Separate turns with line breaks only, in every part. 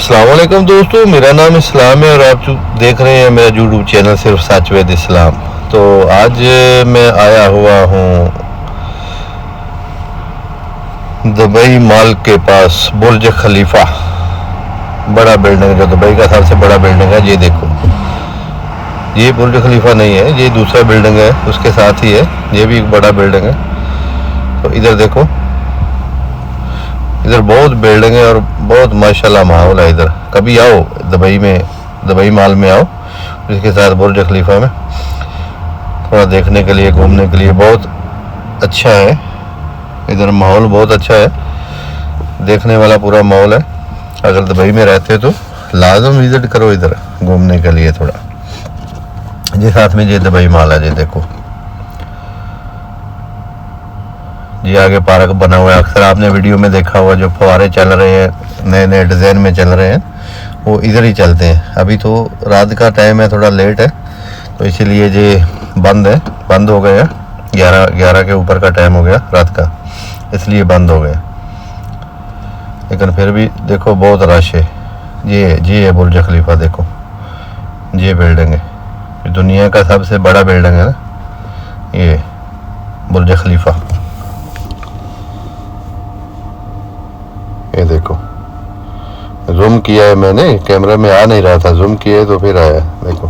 अस्सलाम वालेकुम दोस्तों, मेरा नाम इस्लाम है और आप देख रहे हैं मेरा यूट्यूब चैनल सिर्फ सच विद इस्लाम। तो आज मैं आया हुआ हूँ दुबई मॉल के पास बुर्ज खलीफा, बड़ा बिल्डिंग जो दुबई का सबसे बड़ा बिल्डिंग है। ये देखो, ये बुर्ज खलीफा नहीं है, ये दूसरा बिल्डिंग है, उसके साथ ही है। ये भी एक बड़ा बिल्डिंग है। तो इधर देखो, इधर बहुत बिल्डिंग है और बहुत माशाल्लाह माहौल है। इधर कभी आओ दुबई में, दुबई मॉल में आओ, इसके साथ बुर्ज खलीफा में थोड़ा देखने के लिए, घूमने के लिए बहुत अच्छा है। इधर माहौल बहुत अच्छा है, देखने वाला पूरा माहौल है। अगर दुबई में रहते हो तो लाजम विजिट करो इधर घूमने के लिए थोड़ा। ये साथ में ये दुबई मॉल है, ये देखो, ये आगे पार्क बना हुआ है। अक्सर आपने वीडियो में देखा हुआ जो फव्वारे चल रहे हैं, नए नए डिज़ाइन में चल रहे हैं, वो इधर ही चलते हैं। अभी तो रात का टाइम है, थोड़ा लेट है, तो इसीलिए ये बंद है, बंद हो गया। 11 के ऊपर का टाइम हो गया रात का, इसलिए बंद हो गया। लेकिन फिर भी देखो बहुत रश है। ये है बुर्ज खलीफा, देखो ये बिल्डिंग है, दुनिया का सबसे बड़ा बिल्डिंग है ना ये बुर्ज खलीफा। ये देखो, जूम किया है मैंने, कैमरा में आ नहीं रहा था, जूम किया है तो फिर आया। देखो,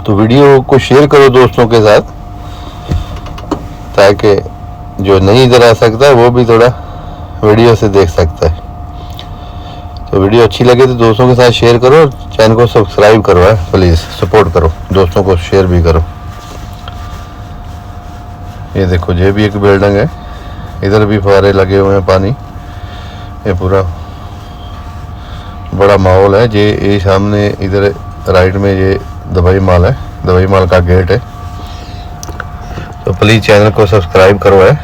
तो वीडियो को शेयर करो दोस्तों के साथ, ताकि जो नहीं इधर आ सकता वो भी थोड़ा वीडियो से देख सकता है। तो वीडियो अच्छी लगे तो दोस्तों के साथ शेयर करो और चैनल को सब्सक्राइब करो है, प्लीज़ सपोर्ट करो, दोस्तों को शेयर भी करो। ये देखो, ये भी एक बिल्डिंग है, इधर भी फव्वारे लगे हुए हैं पानी। ये पूरा बड़ा माहौल है। ये सामने इधर राइट में ये दुबई मॉल है, दुबई मॉल का गेट है। तो प्लीज़ चैनल को सब्सक्राइब करो है,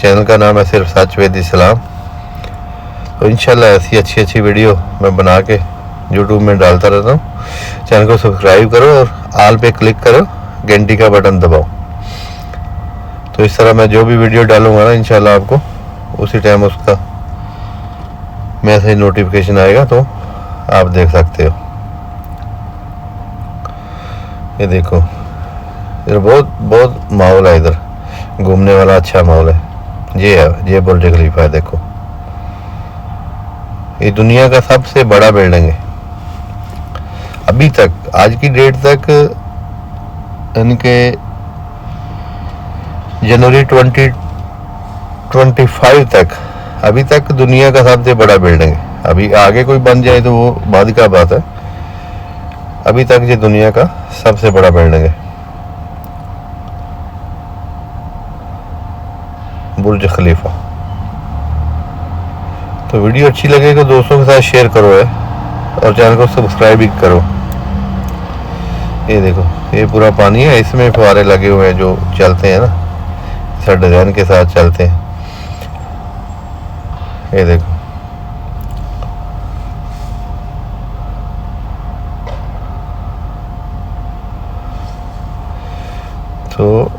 चैनल का नाम है सिर्फ सच विद इस्लाम। तो इंशाल्लाह ऐसी अच्छी अच्छी वीडियो मैं बना के यूट्यूब में डालता रहता हूँ। चैनल को सब्सक्राइब करो और ऑल पे क्लिक करो, घंटी का बटन दबाओ। तो इस तरह मैं जो भी वीडियो डालूंगा ना, इंशाल्लाह आपको उसी टाइम उसका मैसेज नोटिफिकेशन आएगा, तो आप देख सकते हो। ये देखो, इधर बहुत माहौल है, इधर घूमने वाला अच्छा माहौल है। ये बुर्ज खलीफा है, देखो ये दुनिया का सबसे बड़ा बिल्डिंग है अभी तक, आज की डेट तक, यानी कि जनवरी 2025 तक, अभी तक दुनिया का सबसे बड़ा बिल्डिंग है। अभी आगे कोई बन जाए तो वो बाद का बात है, अभी तक ये दुनिया का सबसे बड़ा बिल्डिंग है बुर्ज खलीफा। तो वीडियो अच्छी लगे तो दोस्तों के साथ शेयर करो है और चैनल को सब्सक्राइब भी करो। ये देखो, ये पूरा पानी है, इसमें फव्वारे लगे हुए हैं जो चलते हैं ना, इस डिजाइन के साथ चलते हैं। ये देखो, तो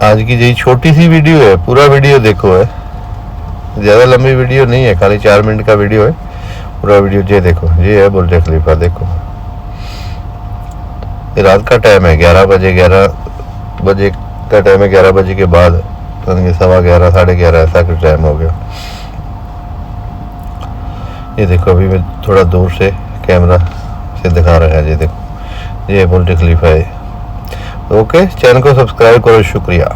आज की यही छोटी सी वीडियो है, पूरा वीडियो देखो है, ज़्यादा लंबी वीडियो नहीं है, खाली 4 मिनट का वीडियो है। पूरा वीडियो ये देखो, ये है बुर्ज खलीफा। देखो, ये रात का टाइम है, 11 बजे का टाइम है, 11 बजे के बाद, 11:15, 11:30 ऐसा कुछ टाइम हो गया। ये देखो, अभी मैं थोड़ा दूर से कैमरा से दिखा रहा है। ये देखो, ये बुर्ज खलीफा है। ओके, चैनल को सब्सक्राइब करो, शुक्रिया।